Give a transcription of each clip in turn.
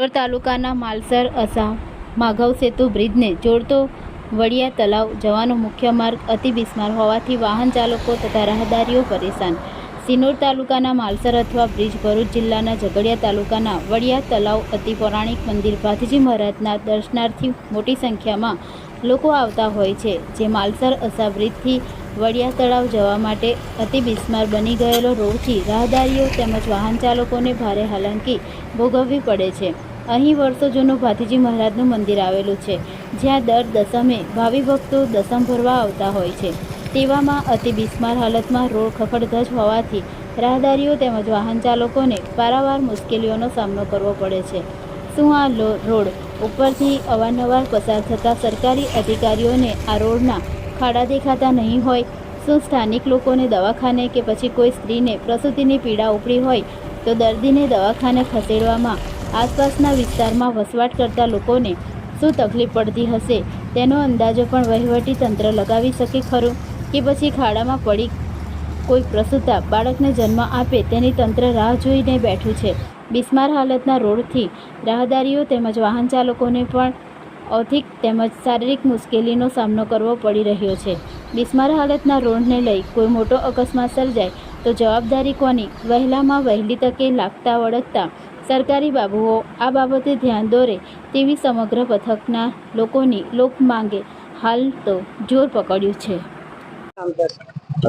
સિનોર તાલુકાના માલસર અસા માઘવ સેતુ બ્રિજને જોડતો વડિયા તલાવ જવાનો મુખ્ય માર્ગ અતિ બિસ્માર હોવાથી વાહન ચાલકો તથા રાહદારીઓ પરેશાન। સિનોર તાલુકાના માલસર અથવા બ્રિજ ભરૂચ જિલ્લાના ઝઘડિયા તાલુકાના વડિયા તલાવ અતિ પૌરાણિક મંદિર ભાથીજી મહારાજના દર્શનાર્થી મોટી સંખ્યામાં લોકો આવતા હોય છે, જે માલસર અસા બ્રિજથી વડિયા તળાવ જવા માટે અતિ બિસ્માર બની ગયેલો રોડથી રાહદારીઓ તેમજ વાહન ચાલકોને ભારે હાલાકી ભોગવવી પડે છે। અહીં વર્ષો જૂનું ભાથીજી મહારાજનું મંદિર આવેલું છે, જ્યાં દર દસમે ભાવિ ભક્તો દસમ ભરવા આવતા હોય છે। તેવામાં અતિ બિસ્માર હાલતમાં રોડ ખખડધજ હોવાથી રાહદારીઓ તેમજ વાહન ચાલકોને પારાવાર મુશ્કેલીઓનો સામનો કરવો પડે છે। શું આ રોડ ઉપરથી અવારનવાર પસાર થતા સરકારી અધિકારીઓને આ રોડના ખાડા દેખાતા નહીં હોય? શું સ્થાનિક લોકોને દવાખાને કે પછી કોઈ સ્ત્રીને પ્રસૂતિની પીડા ઉપડી હોય તો દર્દીને દવાખાને ખસેડવામાં આસપાસના વિસ્તારમાં વસવાટ કરતા લોકોને શું તકલીફ પડતી હશે તેનો અંદાજો પણ વહીવટી તંત્ર લગાવી શકે ખરું? કે પછી ખાડામાં પડી કોઈ પ્રસૂતા બાળકને જન્મ આપે તેની તંત્ર રાહ જોઈને બેઠું છે? બિસ્માર હાલતના રોડથી રાહદારીઓ તેમજ વાહન ચાલકોને પણ આર્થિક તેમજ શારીરિક મુશ્કેલીનો સામનો કરવો પડી રહ્યો છે। બિસ્માર હાલતના રોડને લઈ કોઈ મોટો અકસ્માત સર્જાય તો જવાબદારી કોની? વહેલામાં વહેલી તકે લાગતા વળગતા સરકારી બાબુઓ આ બાબતે ધ્યાન દોરે તેવી સમગ્ર પથકના લોકોની લોક માંગે હાલ તો જોર પકડ્યું છે।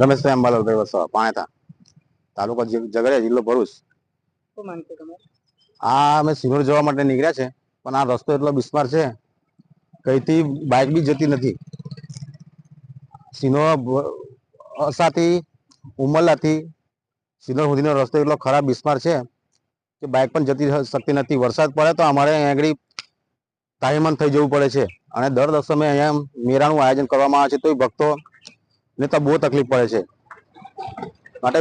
રમેશભાઈ અંબાલાલભાઈ વસાવા, પાણેતા, તાલુકો ઝઘડિયા, જિલ્લો ભરૂચ। અમે સિનોર જવા માટે નીકળ્યા છે, પણ આ રસ્તો એટલો બિસ્માર છે, કઈથી બાઇક બી જતી નથી। સિનોર અસાથી ઉમરલાથી સિનોર સુધીનો રસ્તો એટલો ખરાબ બિસ્માર છે કે બાઇક પણ જતી શકતી નથી। વરસાદ પડે તો અમારે અહીંયા આગળ તાહીમાન થઈ જવું પડે છે, અને દર દસમે અહીંયા મેળાનું આયોજન કરવામાં આવે છે, તો ભક્તો ને તો બહુ તકલીફ પડે છે।